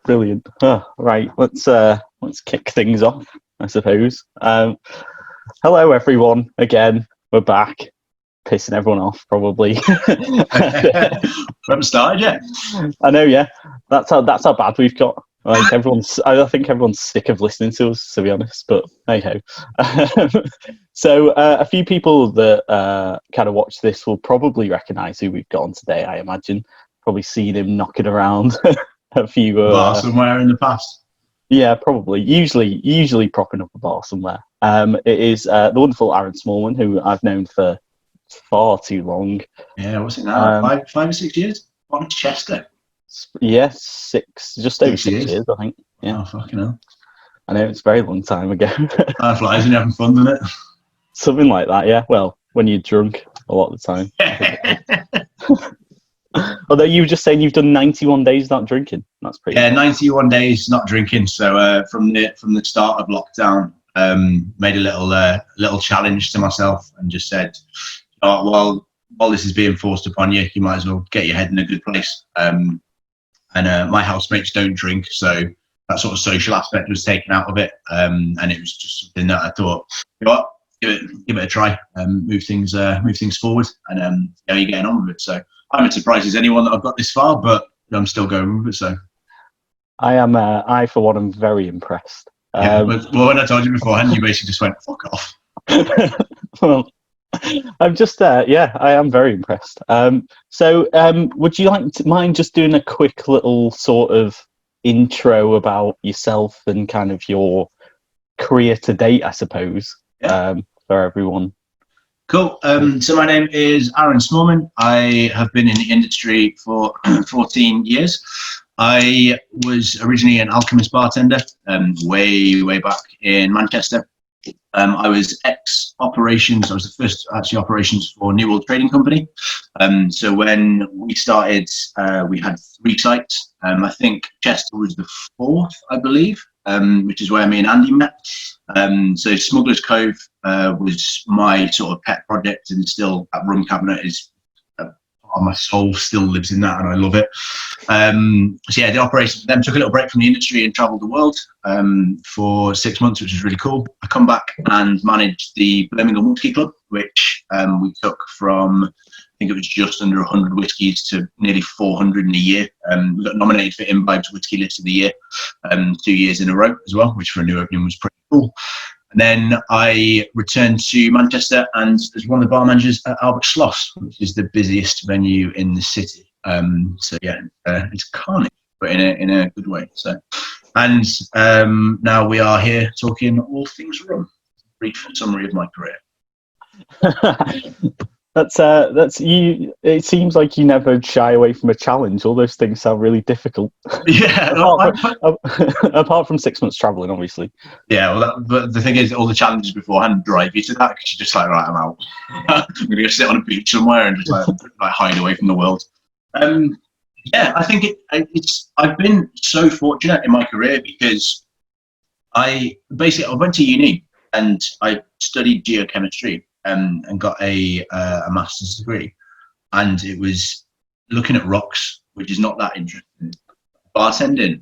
Brilliant. Right, let's kick things off, I suppose. Hello, everyone. Again, we're back, pissing everyone off, probably. We haven't started yet. I know, yeah. That's how bad we've got. Like I think everyone's sick of listening to us, to be honest. But hey ho. So a few people that kind of watch this will probably recognise who we've got on today. I imagine probably seen him knocking around a few Bar somewhere in the past. Yeah, probably. Usually propping up a bar somewhere. It is the wonderful Arron Smallman, who I've known for far too long. Yeah, what's it now? 5 or 6 years? On Chester. Yes, just over 6 years, I think. Yeah. Oh, fucking hell. I know, it's a very long time ago. Time flies when you're having fun, doesn't it? Something like that, yeah. Well, when you're drunk a lot of the time. Although you were just saying you've done 91 days without drinking. That's pretty. Yeah, 91 days not drinking. So from the start of lockdown, made a little challenge to myself and just said, while this is being forced upon you, you might as well get your head in a good place. And my housemates don't drink, so that sort of social aspect was taken out of it. And it was just something that I thought, you know what, give it a try, move things forward, and how you're getting on with it. So I'm as surprised as anyone that I've got this far, but I'm still going with it. So I am. I for one am very impressed. Well, when I told you beforehand, you basically just went fuck off. Well, I'm just yeah, I am very impressed. So would you mind just doing a quick little sort of intro about yourself and kind of your career to date, I suppose, for everyone? Cool. So my name is Arron Smallman. I have been in the industry for 14 years. I was originally an alchemist bartender, way back in Manchester. I was ex-operations. I was the first actually operations for New World Trading Company. So when we started, we had 3 sites. I think Chester was the 4th, I believe, which is where me and Andy met. So Smuggler's Cove was my sort of pet project, and still that rum cabinet is my soul still lives in that, and I love it. So yeah, the operations then took a little break from the industry and travelled the world for 6 months, which was really cool. I come back and managed the Birmingham Whiskey Club, which we took from, I think it was just under 100 whiskies to nearly 400 in a year. We got nominated for Imbibes Whiskey List of the Year 2 years in a row as well, which for a new opening was pretty cool. And then I returned to Manchester and was one of the bar managers at Albert Schloss, which is the busiest venue in the city. So yeah, it's carnage, but in a good way. So, and now we are here talking all things rum. Brief summary of my career. That's you. It seems like you never shy away from a challenge. All those things sound really difficult. Yeah. Apart from 6 months traveling, obviously. Yeah. Well, but the thing is, all the challenges beforehand drive you to that, because you're just like, right, I'm out. I'm gonna go sit on a beach somewhere and just like hide away from the world. Yeah, I think I've been so fortunate in my career because I went to uni and I studied geochemistry. And got a master's degree, and it was looking at rocks, which is not that interesting. Bartending,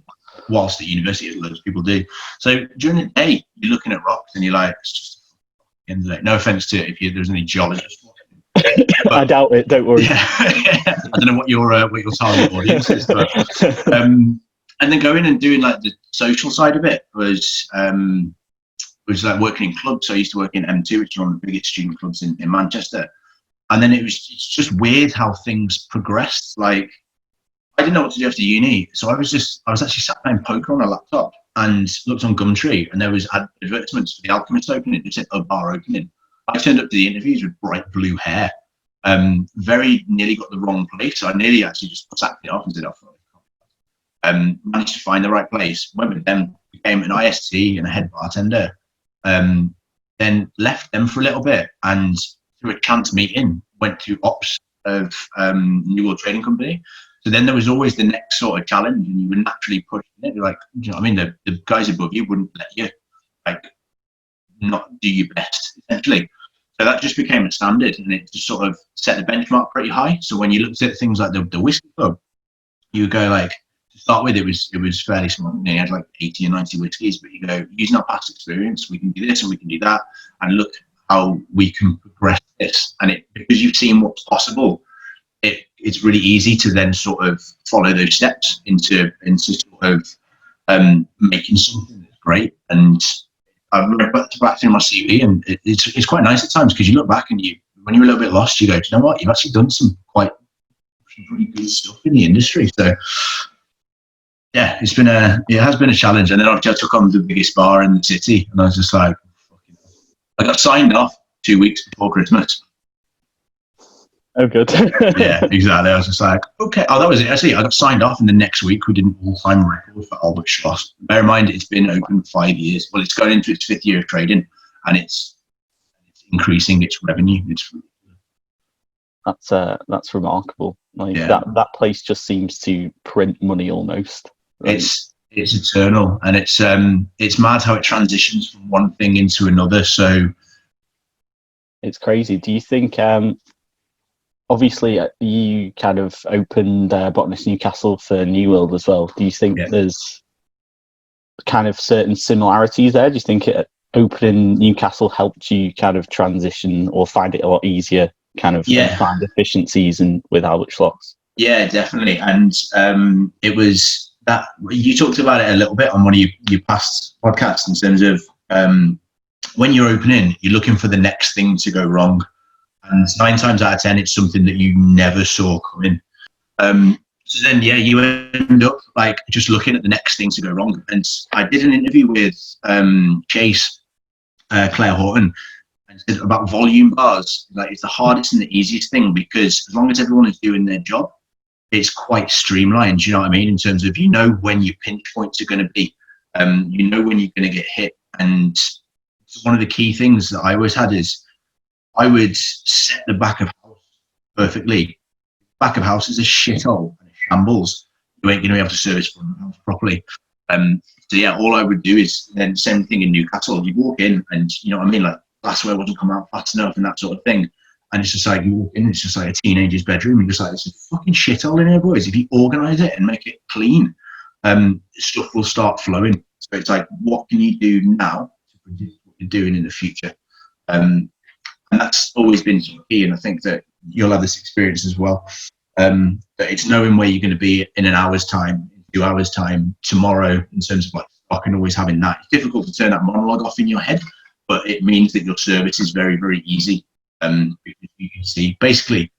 whilst at university, as loads of people do. So during the day, you're looking at rocks, and you're like, it's just end of the day. No offense to it if there's any geologists. I doubt it. Don't worry. Yeah, I don't know what your target audience is, but and then going and doing like the social side of it was like working in clubs. So I used to work in M2, which is one of the biggest student clubs in Manchester. And then it's just weird how things progressed. Like, I didn't know what to do after uni. So I was actually sat playing poker on a laptop and looked on Gumtree, and there was advertisements for the Alchemist opening. It said a bar opening. I turned up to the interviews with bright blue hair. Very nearly got the wrong place. So I nearly actually just sacked it off and said, managed to find the right place, went with them, became an IST and a head bartender. Then left them for a little bit, and through a chance meeting went to ops of New World Trading Company. So then there was always the next sort of challenge, and you were naturally pushing it. You're like, you know what I mean? The guys above you wouldn't let you like not do your best, essentially. So that just became a standard, and it just sort of set the benchmark pretty high. So when you looked at things like the Whiskey Club, you would go like, start with, it was fairly small. You know, you had like 80 or 90 whiskies, but you go, using our past experience, we can do this and we can do that, and look how we can progress this. And because you've seen what's possible, it's really easy to then sort of follow those steps into sort of making something that's great. And I've read back through my CV, and it's quite nice at times, because you look back and when you're a little bit lost, you go, do you know what? You've actually done some pretty good stuff in the industry. So yeah, it has been a challenge. And then I took on the biggest bar in the city, and I was just like, I got signed off 2 weeks before Christmas. Oh, good. Yeah, exactly. I was just like, okay. Oh, that was it. Actually, I got signed off, and the next week we did an all-time record for Albert Schloss. Bear in mind, it's been open 5 years. Well, it's going into its 5th year of trading, and it's increasing its revenue. That's remarkable. Like that place just seems to print money almost. Like, it's eternal, and it's mad how it transitions from one thing into another. So it's crazy. Do you think? Obviously, you kind of opened Botanist Newcastle for New World as well. Do you think there's kind of certain similarities there? Do you think opening Newcastle helped you kind of transition or find it a lot easier, kind of find efficiencies with Albert Schloss? Yeah, definitely. And it was that you talked about it a little bit on one of your past podcasts, in terms of when you're opening, you're looking for the next thing to go wrong. And 9 times out of 10, it's something that you never saw coming. So then, you end up like just looking at the next thing to go wrong. And I did an interview with Chase, Claire Horton, and said about volume bars. Like, it's the hardest and the easiest thing, because as long as everyone is doing their job, it's quite streamlined. You know what I mean? In terms of, when your pinch points are going to be, when you're going to get hit. And one of the key things that I always had is, I would set the back of house perfectly. Back of house is a shithole and a shambles. You ain't going to be able to service front of house properly. All I would do is then same thing in Newcastle. You walk in, and you know what I mean, like glassware wasn't coming out fast enough and that sort of thing. And it's just like, you walk in, it's just like a teenager's bedroom. You're just like, it's a fucking shithole in here, boys. If you organise it and make it clean, stuff will start flowing. So it's like, what can you do now to predict what you're doing in the future? And that's always been key, and I think that you'll have this experience as well. That it's knowing where you're going to be in an hour's time, 2 hours' time, tomorrow, in terms of like stock, and always having that. It's difficult to turn that monologue off in your head, but it means that your service is very, very easy. Because you can see basically,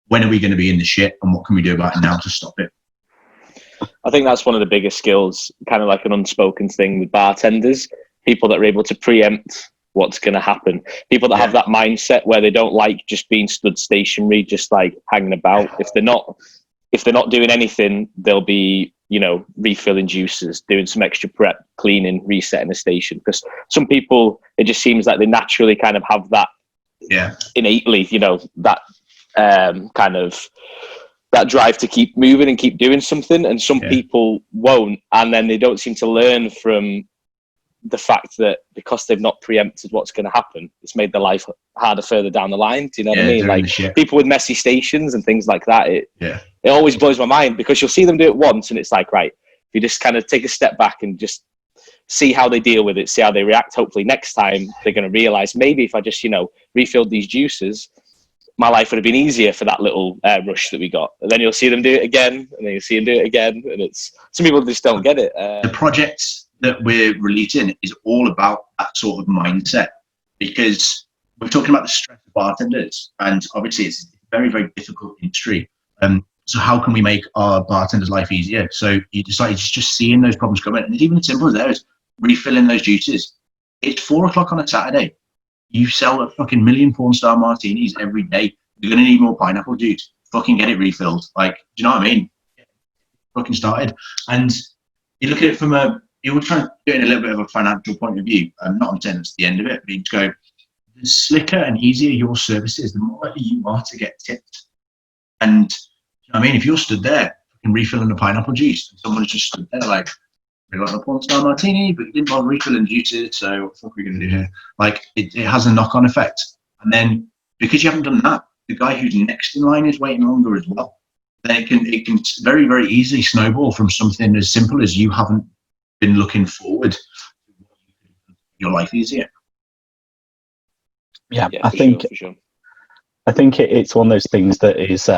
when are we going to be in the shit, and what can we do about it now to stop it? I think that's one of the biggest skills, kind of like an unspoken thing with bartenders. People that are able to preempt what's going to happen. People that have that mindset where they don't like just being stood stationary, just like hanging about. If they're not doing anything, they'll be, refilling juices, doing some extra prep, cleaning, resetting the station. Because some people, it just seems like they naturally kind of have that innately, that kind of that drive to keep moving and keep doing something. And some people won't, and then they don't seem to learn from the fact that because they've not preempted what's going to happen, it's made their life harder further down the line. Do you know what I mean? Like people with messy stations and things like that, it always blows my mind, because you'll see them do it once and it's like, right, if you just kind of take a step back and just see how they deal with it, see how they react, hopefully next time they're going to realize, maybe if I just, refilled these juices, my life would have been easier for that little rush that we got. And then you'll see them do it again, and then you'll see them do it again. And it's, some people just don't get it. The projects that we're releasing is all about that sort of mindset, because we're talking about the stress of bartenders, and obviously it's a very, very difficult industry. So how can we make our bartenders' life easier? So you decide just seeing those problems coming, and it's even as simple as that, is refilling those juices. It's 4 o'clock on a Saturday. You sell a fucking million porn star martinis every day. You're going to need more pineapple juice. Fucking get it refilled. Like, do you know what I mean? Fucking started. And you look at it from you were trying to do it in a little bit of a financial point of view. I'm not saying that's the end of it, but you just go, the slicker and easier your service is, the more likely you are to get tipped. And, you know what I mean? If you're stood there fucking refilling the pineapple juice, and someone's just stood there like, we got a porn star martini, but you didn't bother refilling juices, so what the fuck are we going to do here? Like, it has a knock-on effect. And then, because you haven't done that, the guy who's next in line is waiting longer as well. then it can very, very easily snowball from something as simple as you haven't been looking forward to your life easier. Yeah, I think it's one of those things that is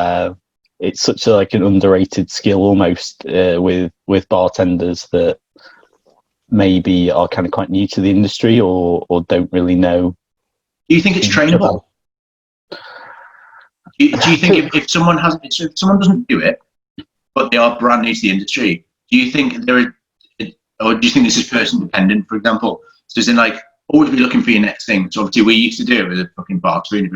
it's such like an underrated skill almost with bartenders that maybe are kind of quite new to the industry or don't really know. Do you think it's trainable? Do you think if someone doesn't do it, but they are brand new to the industry, do you think or do you think this is person dependent? For example, so it's in like always be looking for your next thing. So obviously we used to do it with a fucking bar spoon. If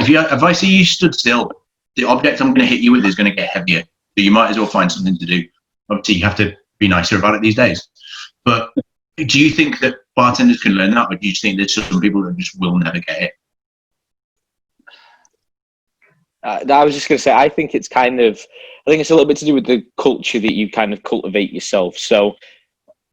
you're like, if I see you stood still, the object I'm going to hit you with is going to get heavier. So you might as well find something to do. Obviously you have to be nicer about it these days. But do you think that bartenders can learn that, or do you think there's some people that just will never get it? I was just going to say, I think it's a little bit to do with the culture that you kind of cultivate yourself. So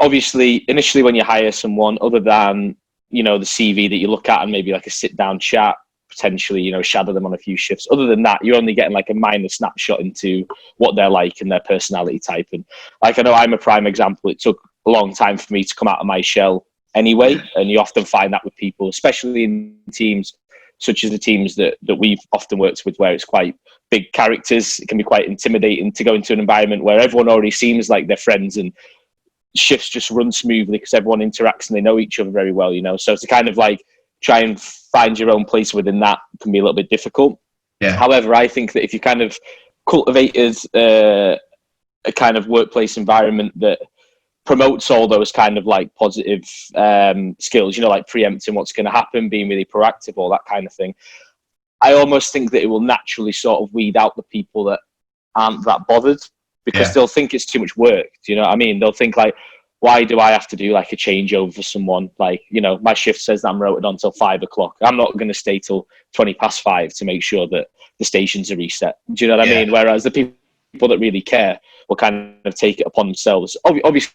obviously, initially when you hire someone, other than, the CV that you look at and maybe like a sit down chat, potentially, shadow them on a few shifts. Other than that, you're only getting like a minor snapshot into what they're like and their personality type. And like, I know I'm a prime example. It took a long time for me to come out of my shell anyway. And you often find that with people, especially in teams such as the teams that we've often worked with, where it's quite big characters. It can be quite intimidating to go into an environment where everyone already seems like they're friends and shifts just run smoothly because everyone interacts and they know each other very well, So to kind of like try and find your own place within that can be a little bit difficult. Yeah. However, I think that if you kind of cultivated a kind of workplace environment that promotes all those kind of like positive skills, like preempting what's going to happen, being really proactive, all that kind of thing, I almost think that it will naturally sort of weed out the people that aren't that bothered because they'll think it's too much work. Do you know what I mean? They'll think like, why do I have to do like a changeover for someone? Like, my shift says that I'm rotated on till 5 o'clock. I'm not going to stay till 5:20 to make sure that the stations are reset. Do you know what I mean? Whereas the people that really care will kind of take it upon themselves. Obviously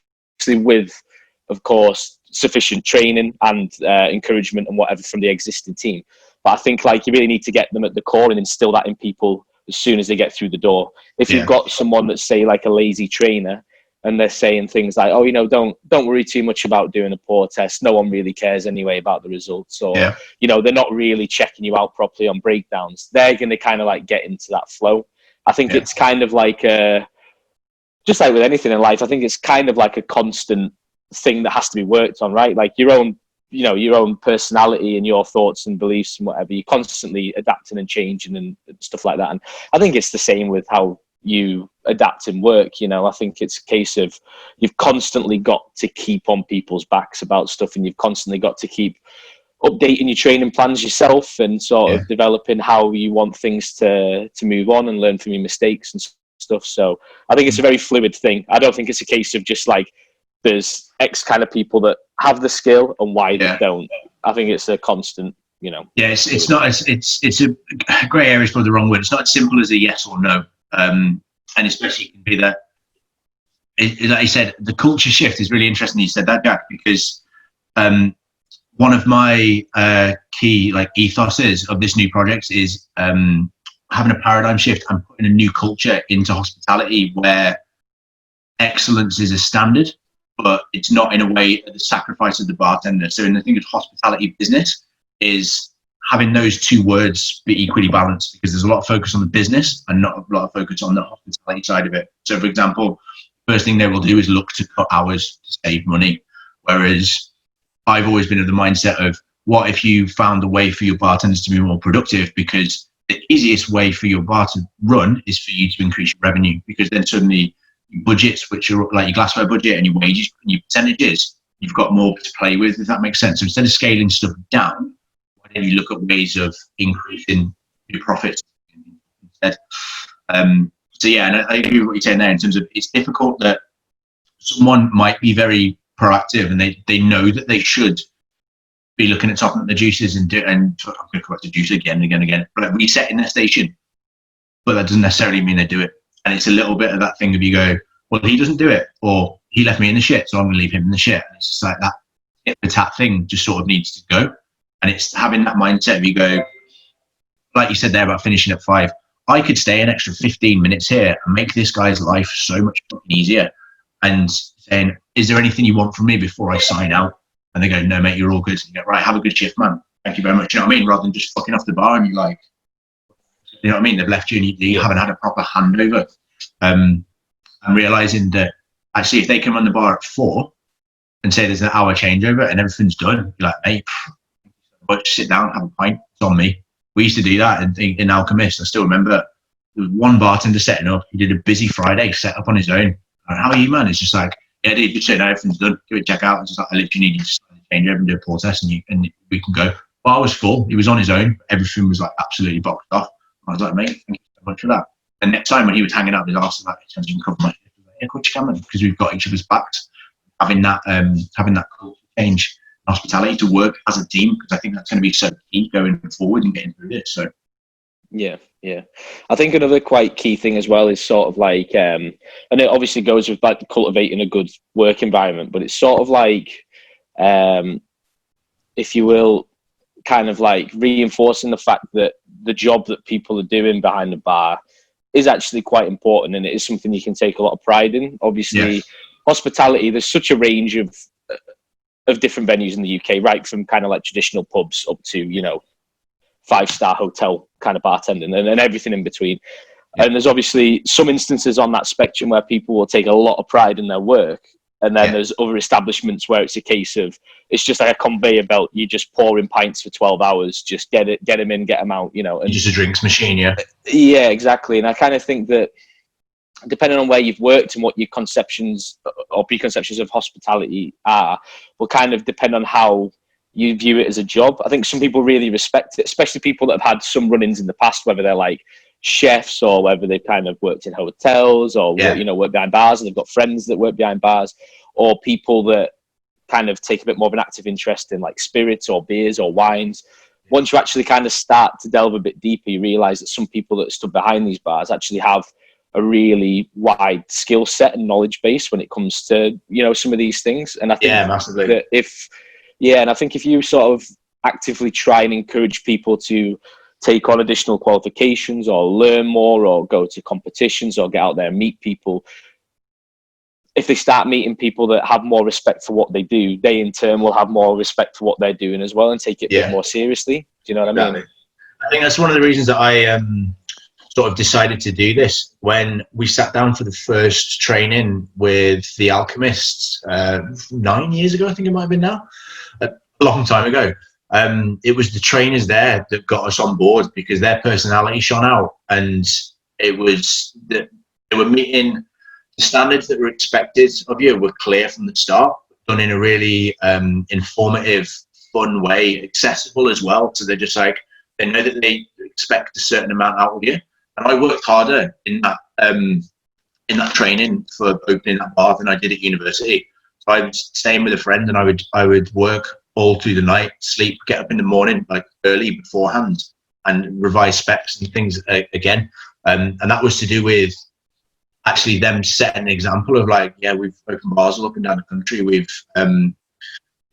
with, of course, sufficient training and encouragement and whatever from the existing team. But I think like you really need to get them at the core and instill that in people as soon as they get through the door. If you've got someone that's, say, like a lazy trainer and they're saying things like, oh, don't worry too much about doing a pour test. No one really cares anyway about the results. Or, they're not really checking you out properly on breakdowns. They're going to kind of like get into that flow. I think it's kind of like just like with anything in life, I think it's kind of like a constant thing that has to be worked on, right? Like your own personality and your thoughts and beliefs and whatever, you're constantly adapting and changing and stuff like that. And I think it's the same with how you adapt in work. I think it's a case of you've constantly got to keep on people's backs about stuff, and you've constantly got to keep updating your training plans yourself and sort of developing how you want things to move on and learn from your mistakes and stuff. So I think it's a very fluid thing. I don't think it's a case of just like there's X kind of people that have the skill and why they don't. I think it's a constant, it's not it's a grey area is probably the wrong word. It's not as simple as a yes or no. And especially it can be that, like you said, the culture shift is really interesting. You said that, Jack, because one of my key like ethoses of this new project is having a paradigm shift and putting a new culture into hospitality where excellence is a standard, but it's not in a way at the sacrifice of the bartender. So in the thing of hospitality business is having those two words be equally balanced, because there's a lot of focus on the business and not a lot of focus on the hospitality side of it. So for example, first thing they will do is look to cut hours to save money. Whereas I've always been of the mindset of, what if you found a way for your bartenders to be more productive? Because the easiest way for your bar to run is for you to increase your revenue, because then suddenly your budgets, which are like your glassware budget and your wages and your percentages, you've got more to play with, if that makes sense. So instead of scaling stuff down, why don't you look at ways of increasing your profits instead? So yeah, and I agree with what you're saying there in terms of it's difficult that someone might be very proactive and they know that they should be looking at topping up the juices and I'm going to come back to juice again and again, but like resetting their station. But that doesn't necessarily mean they do it. And it's a little bit of that thing of you go, well, he doesn't do it, or he left me in the shit, so I'm going to leave him in the shit. And it's just like that hit the tap thing just sort of needs to go. And it's having that mindset of you go, like you said there about finishing at 5. I could stay an extra 15 minutes here and make this guy's life so much easier. And saying, is there anything you want from me before I sign out? And they go, no, mate, you're all good. And you go, right, have a good shift, man. Thank you very much. You know what I mean? Rather than just fucking off the bar and you're like, you know what I mean? They've left you and you haven't had a proper handover. And realizing that actually if they come on the bar at 4 and say there's an hour changeover and everything's done, you're like, mate, but sit down, have a pint, it's on me. We used to do that in Alchemist. I still remember there was one bartender setting up. He did a busy Friday set up on his own. Like, how are you, man? It's just like, yeah, dude, just say no, everything's done. Give it, check out. It's just like, I literally need you to change over and do a pour test and we can go. Bar was full. He was on his own. Everything was like absolutely boxed off. I was like, mate, thank you so much for that. And next time when he was hanging out with his arse, like, you can cover my shift. Like, yeah, coach, come on, because we've got each other's backs. Having that culture change, hospitality to work as a team, because I think that's going to be so key going forward and getting through this. So yeah, I think another quite key thing as well is sort of like, and it obviously goes with like cultivating a good work environment, but it's sort of like, if you will, kind of like reinforcing the fact that the job that people are doing behind the bar is actually quite important, and it is something you can take a lot of pride in. Obviously, hospitality, there's such a range of different venues in the UK, right from kind of like traditional pubs up to, you know, 5-star hotel kind of bartending and everything in between. And there's obviously some instances on that spectrum where people will take a lot of pride in their work. And then there's other establishments where it's a case of, it's just like a conveyor belt. You just pour in pints for 12 hours, just get them in, get them out, you know. And just a drinks machine, yeah. Yeah, exactly. And I kind of think that depending on where you've worked and what your conceptions or preconceptions of hospitality are, will kind of depend on how you view it as a job. I think some people really respect it, especially people that have had some run-ins in the past, whether they're like chefs or whether they've kind of worked in hotels or work behind bars and they've got friends that work behind bars, or people that kind of take a bit more of an active interest in like spirits or beers or wines. Once you actually kind of start to delve a bit deeper, you realize that some people that stood behind these bars actually have a really wide skill set and knowledge base when it comes to, you know, some of these things. And I think massively. that if you sort of actively try and encourage people to take on additional qualifications or learn more or go to competitions or get out there and meet people, if they start meeting people that have more respect for what they do, they in turn will have more respect for what they're doing as well and take it a bit more seriously. Do you know what I mean? I think that's one of the reasons that I sort of decided to do this. When we sat down for the first training with the Alchemists 9 years ago, I think it might have been now, a long time ago. It was the trainers there that got us on board because their personality shone out, and it was that they were meeting the standards that were expected of you were clear from the start, done in a really informative, fun way, accessible as well. So they're just like, they know that they expect a certain amount out of you. And I worked harder in that training for opening that bar than I did at university. So I was staying with a friend, and I would work all through the night, sleep, get up in the morning like early beforehand, and revise specs and things again. And that was to do with actually them setting an example of like, we've opened bars all up and down the country. We've done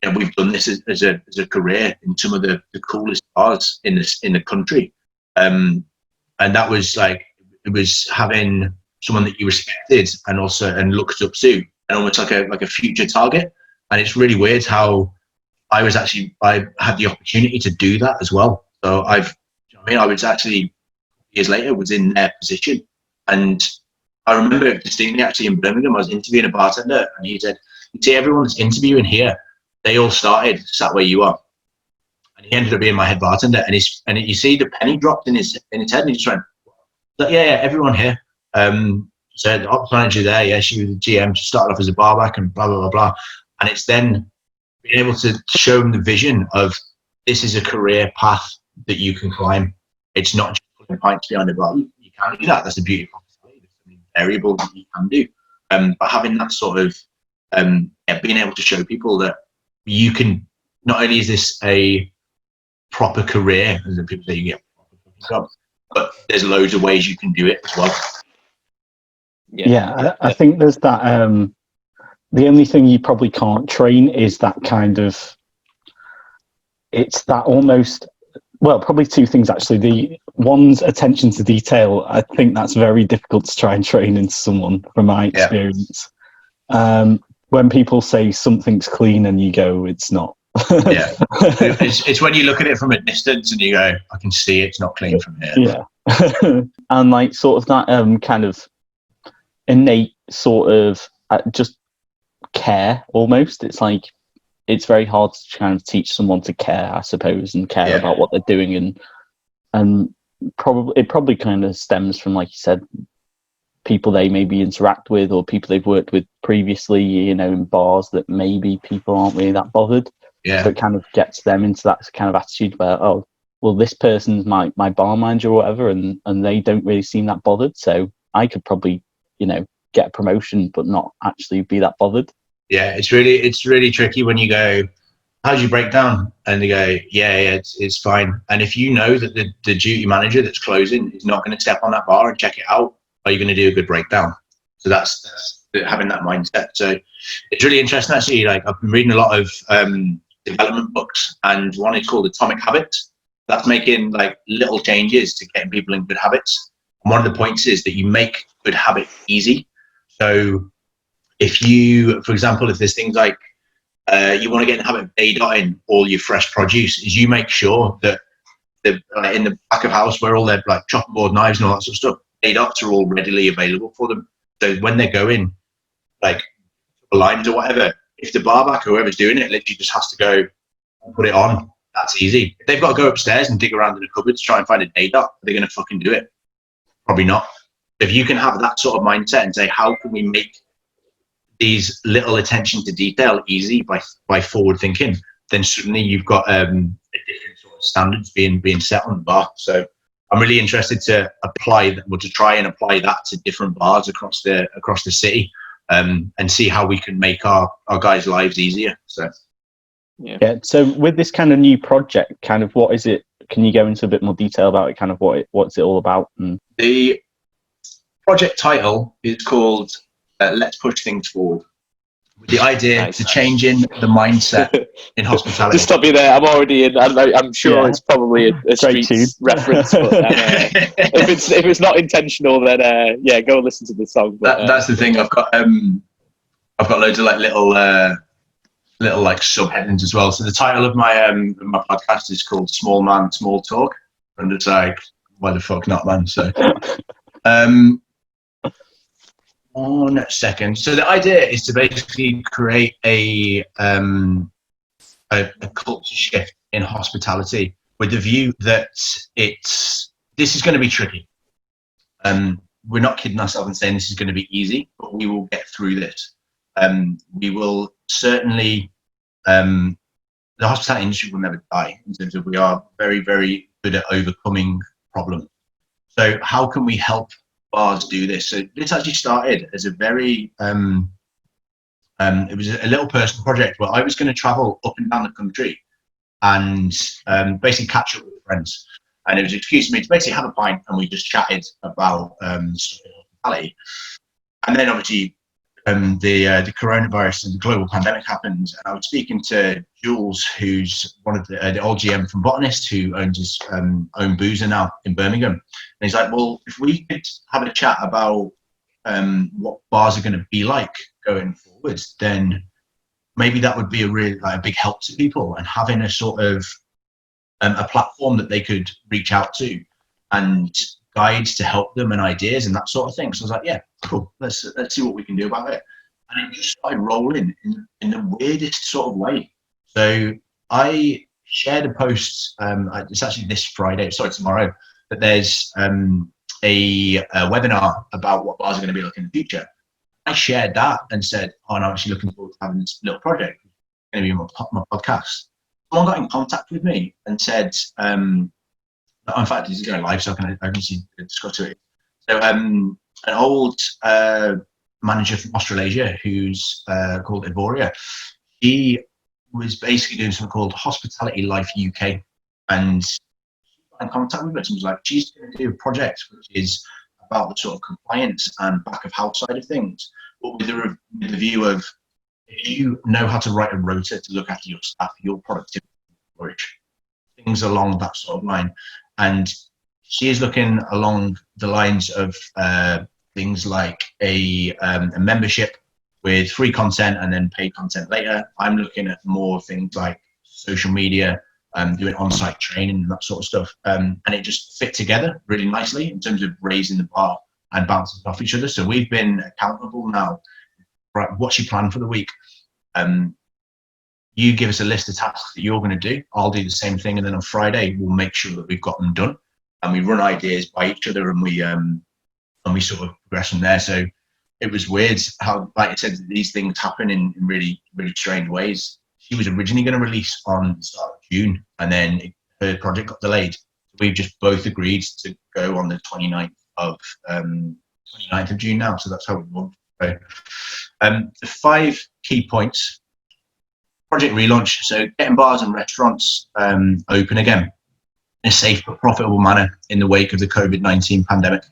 this as a career in some of the coolest bars in the country. And that was like, it was having someone that you respected and looked up to, and almost like a future target. And it's really weird how I had the opportunity to do that as well. So I was actually years later was in their position. And I remember distinctly actually in Birmingham, I was interviewing a bartender, and he said, "You see, everyone that's interviewing here, they all started sat where you are." And he ended up being my head bartender, and you see the penny dropped in his head, and he just went, everyone here. Said ops manager there, she was a GM, she started off as a barback and blah, blah, blah, blah. And it's then being able to show them the vision of this is a career path that you can climb. It's not just putting pints behind the bar. You can do that. That's the beauty of hospitality. There's some variables that you can do. But having that sort of being able to show people that you can, not only is this a proper career, as the people say, you get a proper job, but there's loads of ways you can do it as well. I think there's that. The only thing you probably can't train is that kind of. It's that almost Well, probably two things actually. The one's attention to detail. I think that's very difficult to try and train into someone, from my experience. When people say something's clean and you go, it's not. Yeah, it's when you look at it from a distance and you go, I can see it's not clean from here. Yeah, and like sort of that kind of innate sort of just care almost. It's like it's very hard to kind of teach someone to care, I suppose, and care about what they're doing, and probably kind of stems from, like you said, people they maybe interact with or people they've worked with previously, you know, in bars that maybe people aren't really that bothered. Yeah. So it kind of gets them into that kind of attitude where, oh, well, this person's my bar manager or whatever, and they don't really seem that bothered. So I could probably, you know, get a promotion but not actually be that bothered. Yeah, it's really tricky when you go, how's your breakdown? And they go, yeah, it's fine. And if you know that the duty manager that's closing is not going to step on that bar and check it out, are you going to do a good breakdown? So that's having that mindset. So it's really interesting actually. Like I've been reading a lot of development books, and one is called Atomic Habits. That's making like little changes to getting people in good habits. And one of the points is that you make good habits easy. So if you, for example, if there's things like you want to get in the habit of day dotting all your fresh produce, is you make sure that in the back of house where all their like chopping board knives and all that sort of stuff, day dots are all readily available for them. So when they're going like lines or whatever, if the barback or whoever's doing it literally just has to go and put it on, that's easy. If they've got to go upstairs and dig around in a cupboard to try and find a day dot, are they going to fucking do it? Probably not. If you can have that sort of mindset and say, how can we make these little attention to detail easy by forward thinking, then suddenly you've got a different sort of standards being set on the bar. So I'm really interested to apply that, or to try and apply that to different bars across the city, and see how we can make our guys' lives easier. So yeah. So with this kind of new project, kind of what is it? Can you go into a bit more detail about it? Kind of what's it all about? And the project title is called Let's Push Things Forward. With the idea to changing the mindset in hospitality. Just stop you there. I'm already in. I'm sure it's probably a Streets reference, but if it's not intentional, then go listen to the song. But, that's the thing. I've got loads of like little like subheadings as well. So the title of my podcast is called Small Man, Small Talk, and it's like, why the fuck not, man? So. 1 second. So the idea is to basically create a culture shift in hospitality with the view that this is going to be tricky. We're not kidding ourselves and saying this is going to be easy, but we will get through this. We will certainly, the hospitality industry will never die in terms of we are very, very good at overcoming problems. So how can we help bars do this? So this actually started as a very it was a little personal project where I was going to travel up and down the country and basically catch up with friends, and it was an excuse for me to basically have a pint, and we just chatted about hospitality. And then obviously the coronavirus and the global pandemic happened, and I was speaking to Jules, who's one of the old GM from Botanist, who owns his own boozer now in Birmingham. And he's like, well, if we could have a chat about what bars are going to be like going forward, then maybe that would be a really a big help to people, and having a sort of a platform that they could reach out to and guides to help them and ideas and that sort of thing. So I was like, yeah, cool. Let's see what we can do about it. And it just started rolling in the weirdest sort of way. So I shared a post. It's actually this Friday, tomorrow, that there's a webinar about what bars are going to be like in the future. I shared that and said, oh, I'm actually looking forward to having this little project. It's going to be my podcast. Someone got in contact with me and said, in fact, this is going live, so I can discuss it. So an old manager from Australasia who's called Evoria, he was basically doing something called Hospitality Life UK, and she got in contact with us and was like, she's going to do a project which is about the sort of compliance and back of house side of things, but with the view of, if you know how to write a rota to look after your staff, your productivity will flourish. things along that sort of line. And she is looking along the lines of things like a membership with free content and then paid content later. I'm looking at more things like social media, doing on-site training and that sort of stuff. And it just fit together really nicely in terms of raising the bar and bouncing off each other. So we've been accountable now. Right, what's your plan for the week? You give us a list of tasks that you're going to do. I'll do the same thing, and then on Friday we'll make sure that we've got them done. And we run ideas by each other, and we sort of progress from there. So it was weird how, like I said, these things happen in really, really strange ways. She was originally going to release on the start of June, and then her project got delayed. We've just both agreed to go on the 29th of June now. So that's how we want. So, the 5 key points: project relaunch. So getting bars and restaurants open again in a safe but profitable manner in the wake of the COVID-19 pandemic.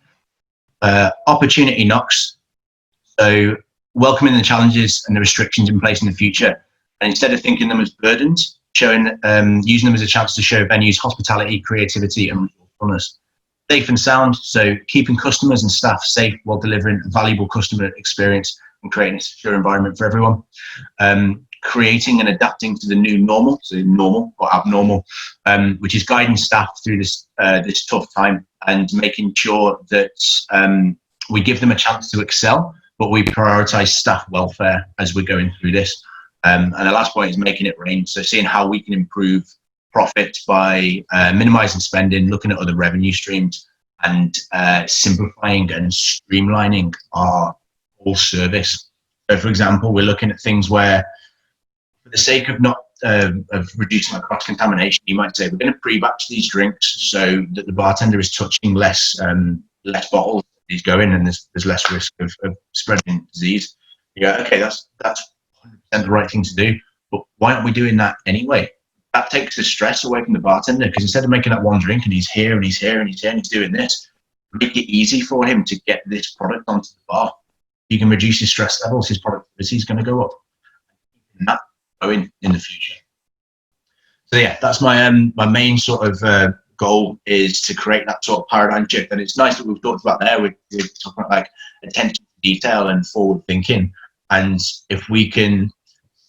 Opportunity knocks. So welcoming the challenges and the restrictions in place in the future, and instead of thinking them as burdens, using them as a chance to show venues hospitality, creativity, and resourcefulness. Safe and sound. So keeping customers and staff safe while delivering a valuable customer experience and creating a secure environment for everyone. Creating and adapting to the new normal, so normal or abnormal, which is guiding staff through this tough time and making sure that we give them a chance to excel, but we prioritize staff welfare as we're going through this. And the last point is making it rain. So seeing how we can improve profit by minimizing spending, looking at other revenue streams, and simplifying and streamlining our whole service. So for example, we're looking at things where, for the sake of not of reducing our cross contamination, you might say we're going to pre-batch these drinks so that the bartender is touching less bottles as he's going, and there's less risk of spreading disease. You go, okay, that's 100% the right thing to do, but why aren't we doing that anyway? That takes the stress away from the bartender, because instead of making that one drink and he's here and he's here and he's here and he's doing this, make it easy for him to get this product onto the bar. You can reduce his stress levels, his productivity is going to go up. And that going in the future. So yeah, that's my main sort of goal, is to create that sort of paradigm shift. And it's nice that we've talked about there. We're talking about like attention to detail and forward thinking. And if we can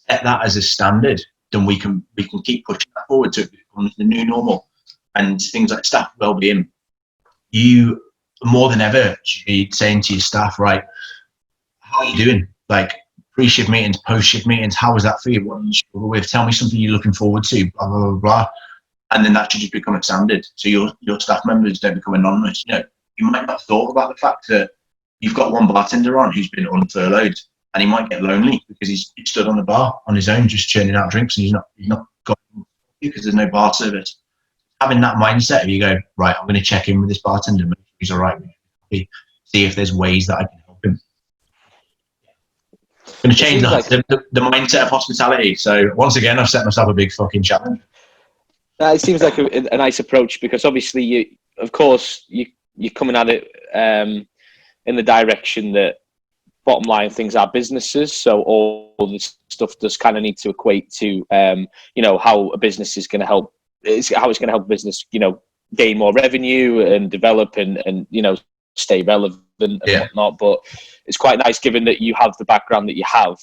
set that as a standard, then we can keep pushing that forward to become the new normal. And things like staff well-being, you more than ever should be saying to your staff, right, how are you doing? Like pre-shift meetings, post-shift meetings, how was that for you? What are you struggle with? Tell me something you're looking forward to, blah, blah, blah, blah. And then that should just become a standard. So your staff members don't become anonymous. You know, you might not have thought about the fact that you've got one bartender on who's been unfurloughed, and he might get lonely because he's stood on the bar on his own just churning out drinks, and he's not got you because there's no bar service. Having that mindset of, you go, right, I'm going to check in with this bartender, make sure he's all right, see if there's ways that I can help him. I'm going to change that, like the mindset of hospitality. So once again, I've set myself a big fucking challenge. It seems like a nice approach, because obviously you're coming at it in the direction that, bottom line, things are businesses, so all this stuff does kind of need to equate to how a business is going to help, how it's going to help business gain more revenue and develop and stay relevant and whatnot. But it's quite nice, given that you have the background that you have.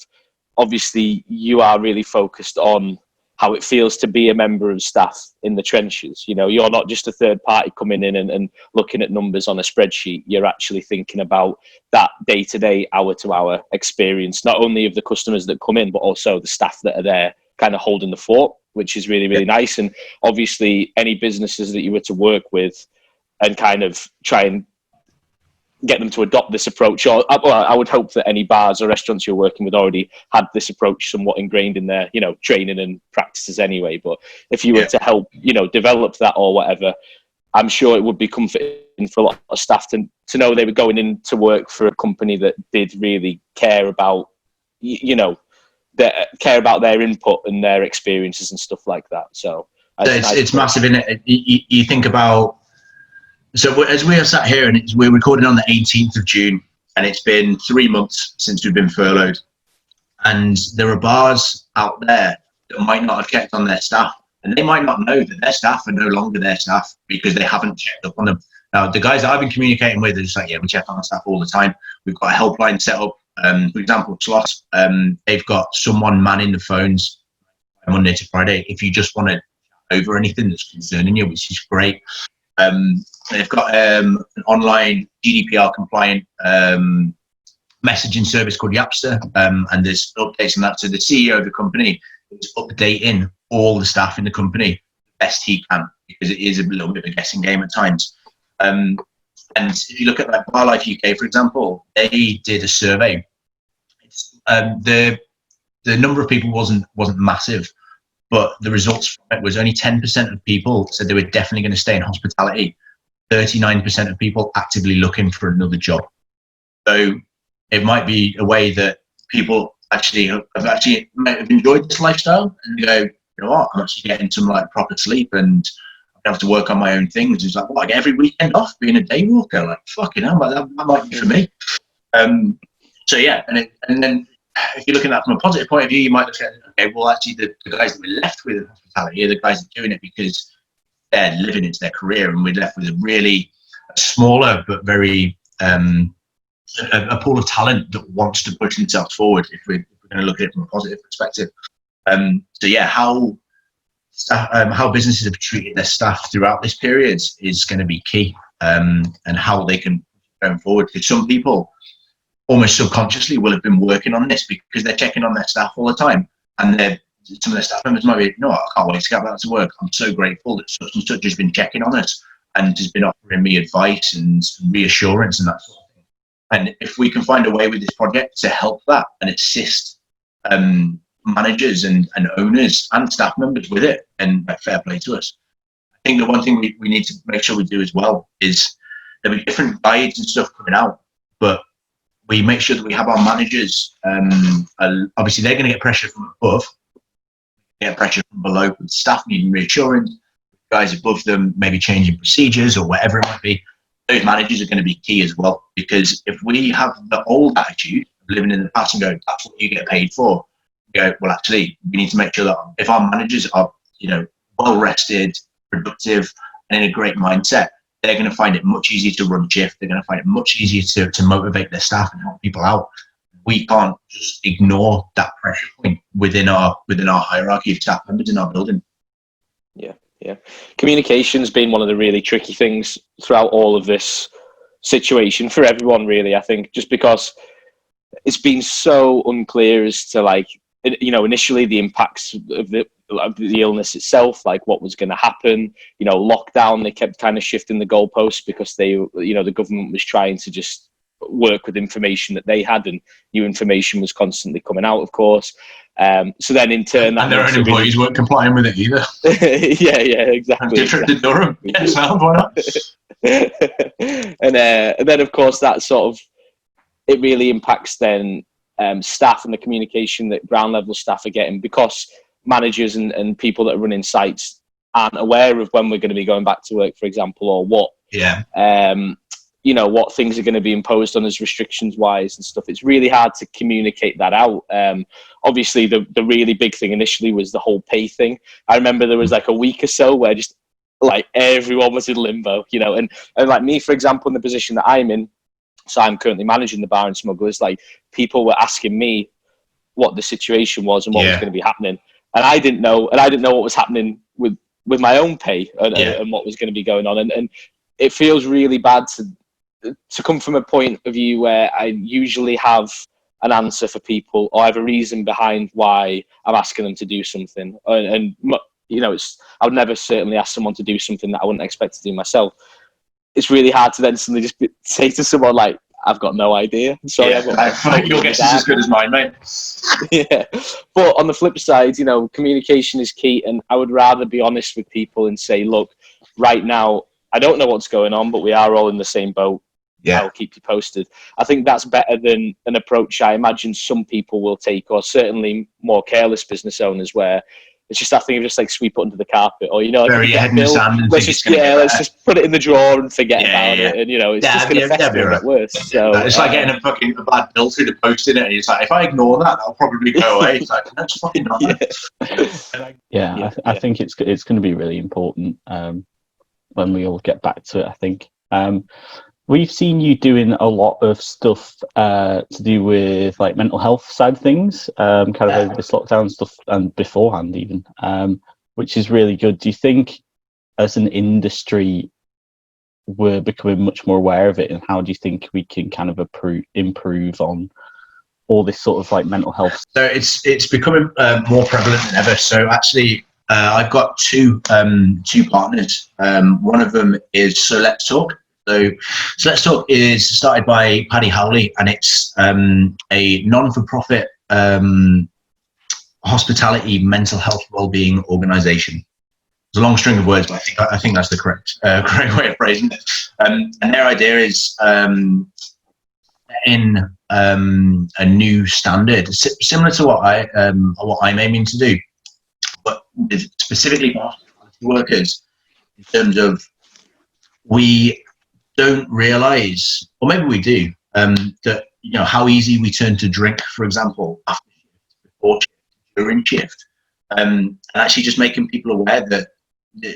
Obviously you are really focused on how it feels to be a member of staff in the trenches. You're not just a third party coming in and looking at numbers on a spreadsheet. You're actually thinking about that day-to-day, hour-to-hour experience, not only of the customers that come in, but also the staff that are there kind of holding the fort, which is really, really nice. And obviously any businesses that you were to work with and kind of try and get them to adopt this approach, or I would hope that any bars or restaurants you're working with already had this approach somewhat ingrained in their training and practices anyway. But if you were to help develop that or whatever, I'm sure it would be comforting for a lot of staff to know they were going in to work for a company that did really care about care about their input and their experiences and stuff like that. So it's massive, isn't it? You think about, so as we are sat here and we're recording on the 18th of June, and it's been 3 months since we've been furloughed, and there are bars out there that might not have kept on their staff and they might not know that their staff are no longer their staff because they haven't checked up on them. Now, the guys that I've been communicating with are just like, yeah, we check on our staff all the time. We've got a helpline set up. For example, Sloss, they've got someone manning the phones Monday to Friday if you just want to over anything that's concerning you, which is great. They've got an online GDPR compliant messaging service called Yapster, and there's updates on that. So the CEO of the company is updating all the staff in the company the best he can, because it is a little bit of a guessing game at times. And if you look at like Barlife UK, for example, they did a survey. The number of people wasn't massive, but the results from it was only 10% of people said they were definitely going to stay in hospitality. 39% of people actively looking for another job. So it might be a way that people might have enjoyed this lifestyle and go, you know what, I'm actually getting some like proper sleep and I have to work on my own things. It's like, well, I get every weekend off being a day walker. Like, fucking hell, that might be for me. So yeah, and then if you're looking at that from a positive point of view, you might look at, okay, well, actually the guys that we're left with in hospitality are the guys that are doing it because they're living into their career, and we're left with a really smaller but very a pool of talent that wants to push themselves forward. If we're going to look at it from a positive perspective, so yeah, how businesses have treated their staff throughout this period is going to be key, and how they can go forward. Because some people almost subconsciously will have been working on this because they're checking on their staff all the time, and some of their staff members might be, no, I can't wait to get back to work. I'm so grateful that such and such has been checking on us and has been offering me advice and reassurance and that sort of thing. And if we can find a way with this project to help that and assist managers and owners and staff members with it, and fair play to us. I think the one thing we need to make sure we do as well is there'll be different guides and stuff coming out, but we make sure that we have our managers, obviously they're going to get pressure from above, get pressure from below, with staff needing reassurance, guys above them maybe changing procedures or whatever it might be. Those managers are going to be key as well, because if we have the old attitude of living in the past and go, that's what you get paid for, we go, well, actually, we need to make sure that if our managers are, well rested, productive, and in a great mindset, they're going to find it much easier to run shift. They're going to find it much easier to motivate their staff and help people out. We can't just ignore that pressure point within our hierarchy of staff members in our building. Yeah. Communication's been one of the really tricky things throughout all of this situation for everyone, really. I think just because it's been so unclear as to initially the impacts of the illness itself, like what was going to happen, lockdown, they kept kind of shifting the goalposts because the government was trying to just work with information that they had, and new information was constantly coming out, of course. So then in turn, and their own employees weren't complying with it either. yeah, exactly. Different to Durham. Yeah, sound, why not? And then of course that sort of, it really impacts then staff and the communication that ground level staff are getting, because managers and people that are running sites aren't aware of when we're going to be going back to work, for example, or what what things are going to be imposed on us restrictions wise and stuff. It's really hard to communicate that out. Obviously the really big thing initially was the whole pay thing. I remember there was like a week or so where just like everyone was in limbo, and like me, for example, in the position that I'm in, so I'm currently managing the Bar and Smugglers, like people were asking me what the situation was and what was going to be happening. And I didn't know what was happening with my own pay and what was going to be going on. And it feels really bad to come from a point of view where I usually have an answer for people, or I have a reason behind why I'm asking them to do something. And I would never certainly ask someone to do something that I wouldn't expect to do myself. It's really hard to then suddenly just say to someone like, I've got no idea. Sorry, your guess is as good as mine, mate. Yeah, but on the flip side, communication is key, and I would rather be honest with people and say, look, right now, I don't know what's going on, but we are all in the same boat. Yeah, I'll keep you posted. I think that's better than an approach I imagine some people will take, or certainly more careless business owners, where It's just that thing of just like sweep it under the carpet, or Bury your head in the sand and let's think it's just going to get let's better. just put it in the drawer and forget about it, and it's just going to fester and get worse. So it's like getting a bad bill through the post, in it, and it's like, if I ignore that, that'll probably go away. It's like, that's fucking not. I think it's going to be really important when we all get back to it. I think we've seen you doing a lot of stuff to do with like mental health side of things, kind of over this lockdown stuff and beforehand even, which is really good. Do you think as an industry we're becoming much more aware of it, and how do you think we can kind of improve on all this sort of like mental health? So it's becoming more prevalent than ever. So actually, I've got two partners. One of them is So Let's Talk. So Let's Talk is started by Paddy Howley, and it's a non-for-profit hospitality mental health wellbeing organisation. It's a long string of words, but I think that's the correct way of phrasing it. And their idea is in a new standard, similar to what I'm aiming to do, but specifically for hospitality workers, in terms of we don't realise, or maybe we do, that how easy we turn to drink, for example, after shift, before shift, during shift, and actually just making people aware that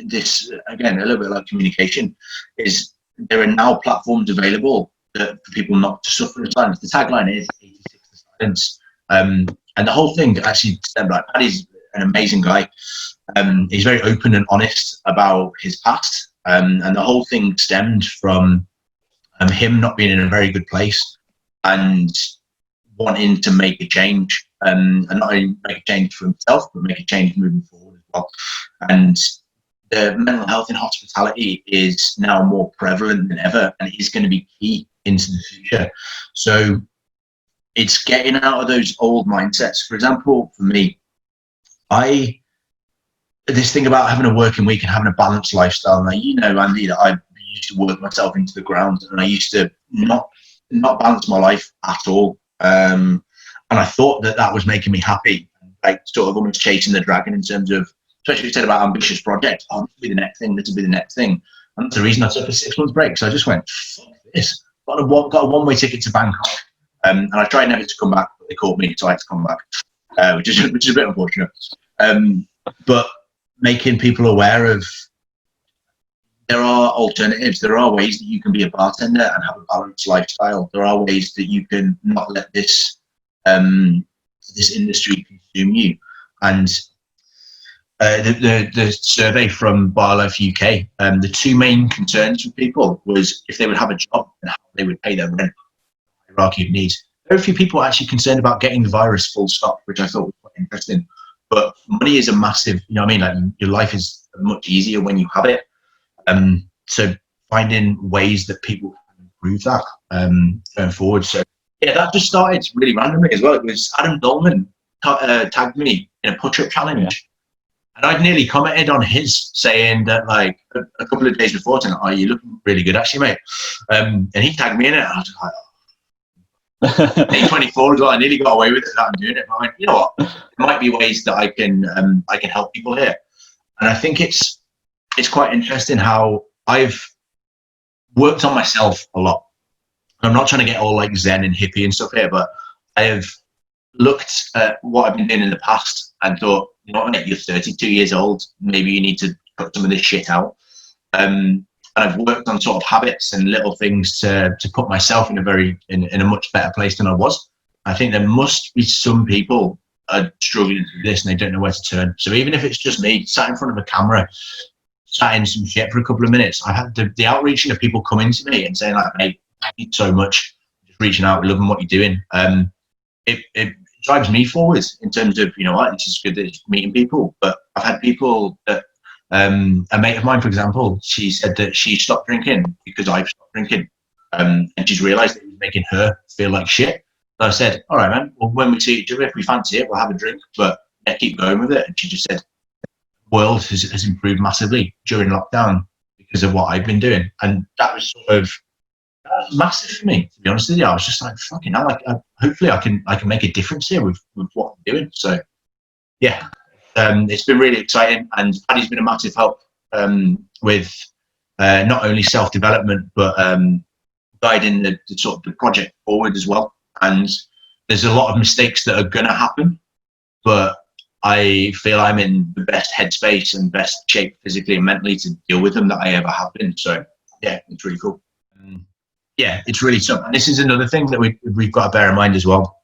this, again, a little bit like communication, is there are now platforms available for people not to suffer in silence. The tagline is 86 to silence, and the whole thing actually stemmed like Paddy's an amazing guy. He's very open and honest about his past. And the whole thing stemmed from him not being in a very good place and wanting to make a change, and not only make a change for himself, but make a change moving forward as well. And the mental health in hospitality is now more prevalent than ever, and it is going to be key into the future. So it's getting out of those old mindsets. For example, for me, this thing about having a working week and having a balanced lifestyle. Now, Andy, that I used to work myself into the ground, and I used to not balance my life at all. And I thought that was making me happy, like sort of almost chasing the dragon in terms of, especially if you said about ambitious projects. Oh, this will be the next thing. This will be the next thing. And that's the reason I took a 6 month break. So I just went, fuck this. Got a one-way ticket to Bangkok, and I tried never to come back, but they called me, so I had to come back, which is a bit unfortunate. But making people aware of there are alternatives. There are ways that you can be a bartender and have a balanced lifestyle. There are ways that you can not let this industry consume you. And the survey from BarLife UK, the two main concerns for people was if they would have a job and how they would pay their rent. Hierarchy of needs. Very few people are actually concerned about getting the virus, full stop, which I thought was quite interesting. But money is a massive, like your life is much easier when you have it. So finding ways that people can improve that going forward. So yeah, that just started really randomly as well. It was Adam Dolman tagged me in a push-up challenge. And I'd nearly commented on his, saying that like a couple of days before, saying, "Oh, you're looking really good, actually, mate." And he tagged me in it. And I was like, oh. 24 as well. I nearly got away with it without doing it. But I went, you know what? There might be ways that I can help people here. And I think it's quite interesting how I've worked on myself a lot. I'm not trying to get all like Zen and hippie and stuff here, but I have looked at what I've been doing in the past and thought, you know what, you're 32 years old. Maybe you need to cut some of this shit out. And I've worked on sort of habits and little things to put myself in a much better place than I was. I think there must be some people are struggling through this and they don't know where to turn. So even if it's just me sat in front of a camera, chatting some shit for a couple of minutes, I had the outreach of people coming to me and saying like, "Hey, thank you so much, just reaching out, loving what you're doing." It drives me forwards in terms of, you know what, it's just good that it's meeting people. But I've had people that a mate of mine, for example, she said that she stopped drinking because I've stopped drinking, and she's realised that it was making her feel like shit. So I said, "All right, man. Well, when we see each other, if we fancy it, we'll have a drink, but yeah, keep going with it." And she just said, "The world has improved massively during lockdown because of what I've been doing," and that was sort of massive for me, to be honest with you. I was just like, "Fucking hell! Hopefully, I can make a difference here with what I'm doing." So, yeah. it's been really exciting, and Paddy's been a massive help with not only self-development but guiding the sort of the project forward as well. And there's a lot of mistakes that are going to happen, but I feel I'm in the best headspace and best shape physically and mentally to deal with them that I ever have been. So yeah, it's really cool. Yeah, it's really tough. And this is another thing that we've got to bear in mind as well.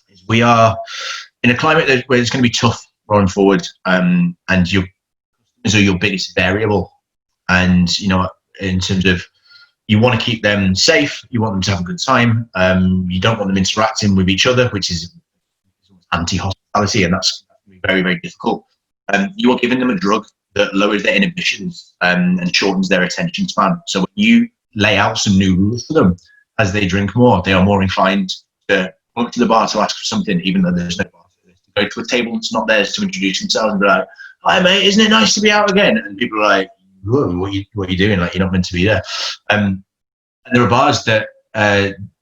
Is we are in a climate where it's going to be tough going forward, and your customers are your biggest variable. And you know, in terms of, you want to keep them safe, you want them to have a good time. You don't want them interacting with each other, which is anti-hospitality, and that's very, very difficult. You are giving them a drug that lowers their inhibitions and shortens their attention span. So when you lay out some new rules for them as they drink more, they are more inclined to come up to the bar to ask for something, even though there's no bar. To go to a table that's not theirs to introduce themselves and be like, "Hi mate, isn't it nice to be out again?" And people are like, "Whoa, what are you doing? Like, you're not meant to be there." And there are bars that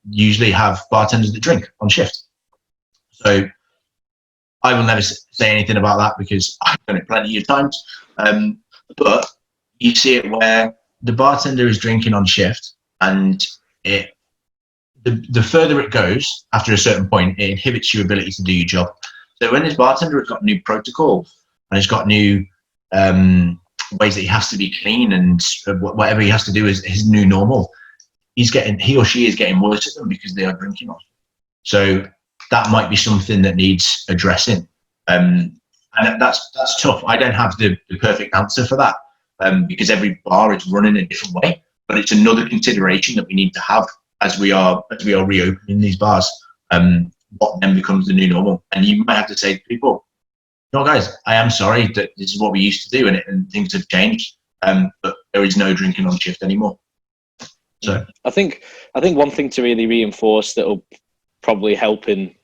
usually have bartenders that drink on shift. So I will never say anything about that because I've done it plenty of times. But you see it where the bartender is drinking on shift, and the further it goes, after a certain point, it inhibits your ability to do your job. So when this bartender has got new protocols and has got new ways that he has to be clean and whatever he has to do is his new normal, he or she is getting worse at them because they are drinking on. So that might be something that needs addressing. And that's tough. I don't have the perfect answer for that because every bar is running a different way. But it's another consideration that we need to have as we are reopening these bars. What then becomes the new normal? And you might have to say to people, "No, guys, I am sorry that this is what we used to do, and things have changed. But there is no drinking on shift anymore." So I think one thing to really reinforce that will probably help in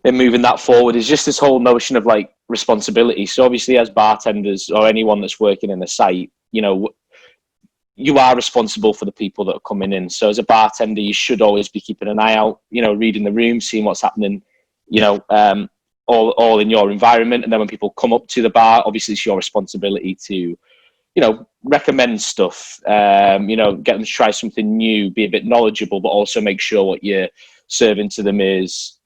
moving that forward is just this whole notion of like responsibility. So obviously, as bartenders or anyone that's working in a site, you know, you are responsible for the people that are coming in. So as a bartender, you should always be keeping an eye out, you know, reading the room, seeing what's happening, you know, all in your environment. And then when people come up to the bar, obviously it's your responsibility to, you know, recommend stuff, you know, get them to try something new, be a bit knowledgeable, but also make sure what you're serving to them is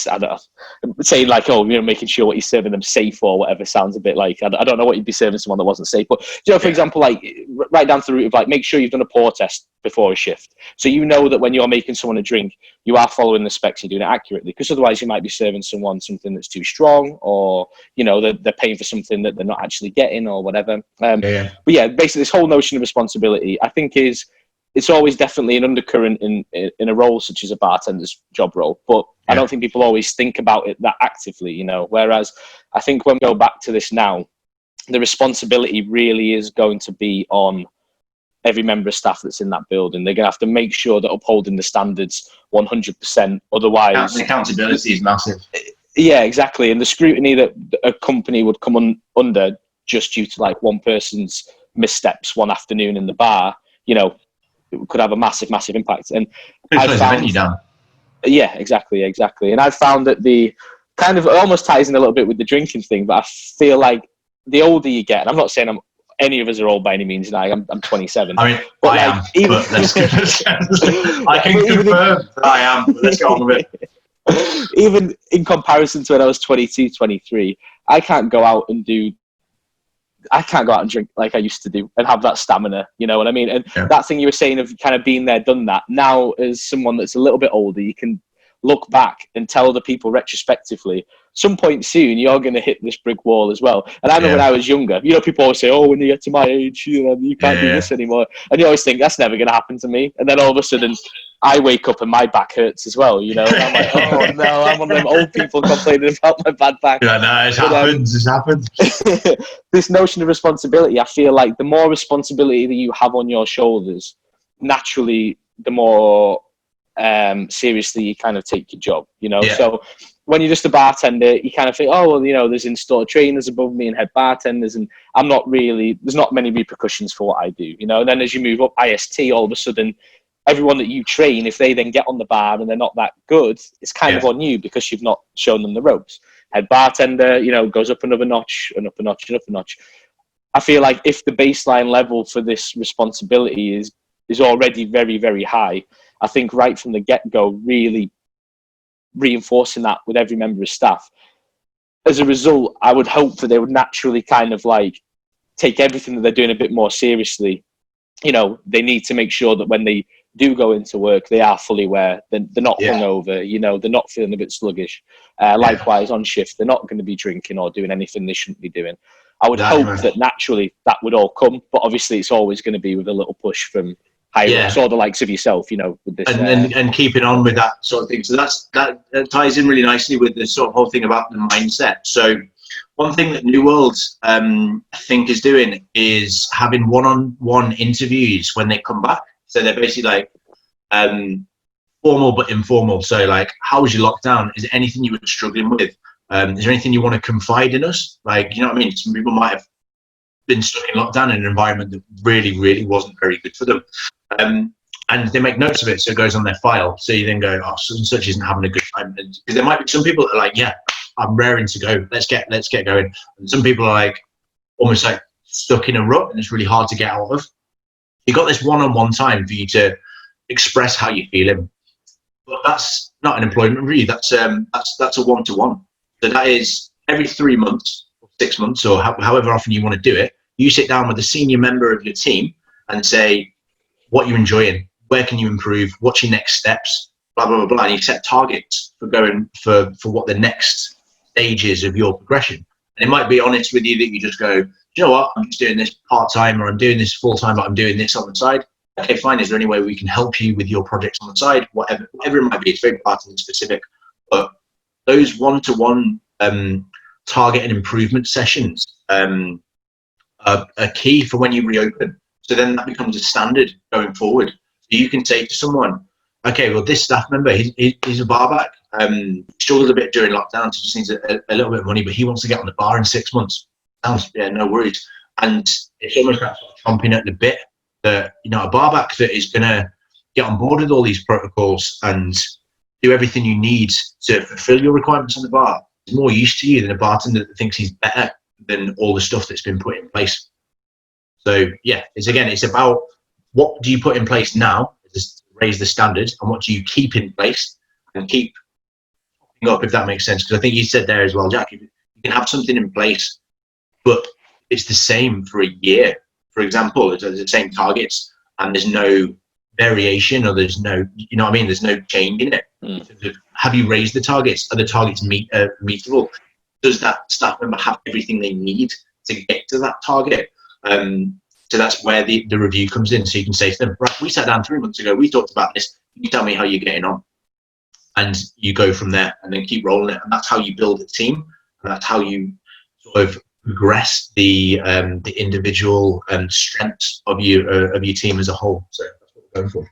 I don't know, saying like, oh, you know, making sure what you're serving them safe or whatever sounds a bit like, I don't know what you'd be serving someone that wasn't safe. But, you know, for example, like right down to the route of like, make sure you've done a pour test before a shift. So you know that when you're making someone a drink, you are following the specs, you're doing it accurately, because otherwise you might be serving someone something that's too strong, or, you know, they're paying for something that they're not actually getting or whatever. But yeah, basically this whole notion of responsibility, I think it's always definitely an undercurrent in a role such as a bartender's job role, but I don't think people always think about it that actively, you know, whereas I think when we go back to this now, the responsibility really is going to be on every member of staff that's in that building. They're going to have to make sure that upholding the standards 100%, otherwise the accountability is massive. Yeah, exactly. And the scrutiny that a company would come under just due to like one person's missteps one afternoon in the bar, you know, it could have a massive impact. And yeah, exactly. And I've found that the kind of, it almost ties in a little bit with the drinking thing, but I feel like the older you get, and I'm not saying any of us are old by any means, and I'm 27. I mean, but I am. But let's I can confirm that I am. But let's go on with it. Even in comparison to when I was 22, 23, I can't go out and drink like I used to do and have that stamina, you know what I mean? And that thing you were saying of kind of being there, done that, now as someone that's a little bit older, you can look back and tell the people retrospectively, some point soon you're going to hit this brick wall as well. And I know when I was younger, you know, people always say, oh, when you get to my age, you know, you can't do this anymore. And you always think that's never going to happen to me. And then all of a sudden I wake up and my back hurts as well, you know, and I'm like, oh no, I'm one of them old people complaining about my bad back. Yeah, no, it happens. This notion of responsibility, I feel like the more responsibility that you have on your shoulders, naturally, the more seriously you kind of take your job, you know. So when you're just a bartender, you kind of think, oh well, you know, there's in-store trainers above me and head bartenders, and there's not many repercussions for what I do, you know. And then as you move up IST, all of a sudden everyone that you train, if they then get on the bar and they're not that good, it's kind of on you because you've not shown them the ropes. Head bartender, you know, goes up another notch and up a notch and up a notch. I feel like if the baseline level for this responsibility is already very, very high, I think right from the get-go, really reinforcing that with every member of staff. As a result, I would hope that they would naturally kind of like take everything that they're doing a bit more seriously. You know, they need to make sure that when they do go into work, they are fully aware. They're not hungover, you know, they're not feeling a bit sluggish. Likewise, on shift, they're not going to be drinking or doing anything they shouldn't be doing. I would hope that naturally that would all come, but obviously it's always going to be with a little push from higher ups, or the likes of yourself, you know, with this. And keeping on with that sort of thing. So that ties in really nicely with the sort of whole thing about the mindset. So one thing that New World, I think, is doing is having one-on-one interviews when they come back. So they're basically like formal but informal. So like, how was your lockdown? Is there anything you were struggling with? Is there anything you want to confide in us? Like, you know what I mean? Some people might have been stuck in lockdown in an environment that really, really wasn't very good for them. And they make notes of it, so it goes on their file. So you then go, oh, such and such isn't having a good time. Because there might be some people that are like, yeah, I'm raring to go. Let's get going. And some people are like almost like stuck in a rut, and it's really hard to get out of. You got this one-on-one time for you to express how you're feeling. But that's not an employment review. That's a one-to-one. So that is every 3 months, 6 months, or however often you want to do it. You sit down with a senior member of your team and say what you're enjoying, where can you improve, what's your next steps, blah, blah, blah, blah. And you set targets for going for what the next stage is of your progression. And it might be honest with you that you just go, you know what, I'm just doing this part-time, or I'm doing this full-time, but I'm doing this on the side. Okay, fine. Is there any way we can help you with your projects on the side? Whatever it might be, it's very part-time specific. But those one-to-one target and improvement sessions are key for when you reopen. So then that becomes a standard going forward. So you can say to someone, okay, well, this staff member, he's a barback. Struggles a bit during lockdown, so just needs a little bit of money, but he wants to get on the bar in 6 months. Yeah, no worries. And it's almost like chomping at the bit that, you know, a barback that is going to get on board with all these protocols and do everything you need to fulfill your requirements on the bar is more used to you than a bartender that thinks he's better than all the stuff that's been put in place. So yeah, it's about what do you put in place now to raise the standards, and what do you keep in place and keep up, if that makes sense. Because I think you said there as well, Jack, you can have something in place, but it's the same for a year. For example, it's the same targets, and there's no variation, or there's no, you know what I mean? There's no change in it. Have you raised the targets? Are the targets meetable? Does that staff member have everything they need to get to that target? So that's where the review comes in. So you can say to them, right, we sat down 3 months ago, we talked about this. Can you tell me how you're getting on? And you go from there and then keep rolling it. And that's how you build a team. And that's how you sort of progress the individual strengths of your team as a whole. So that's what we're going for.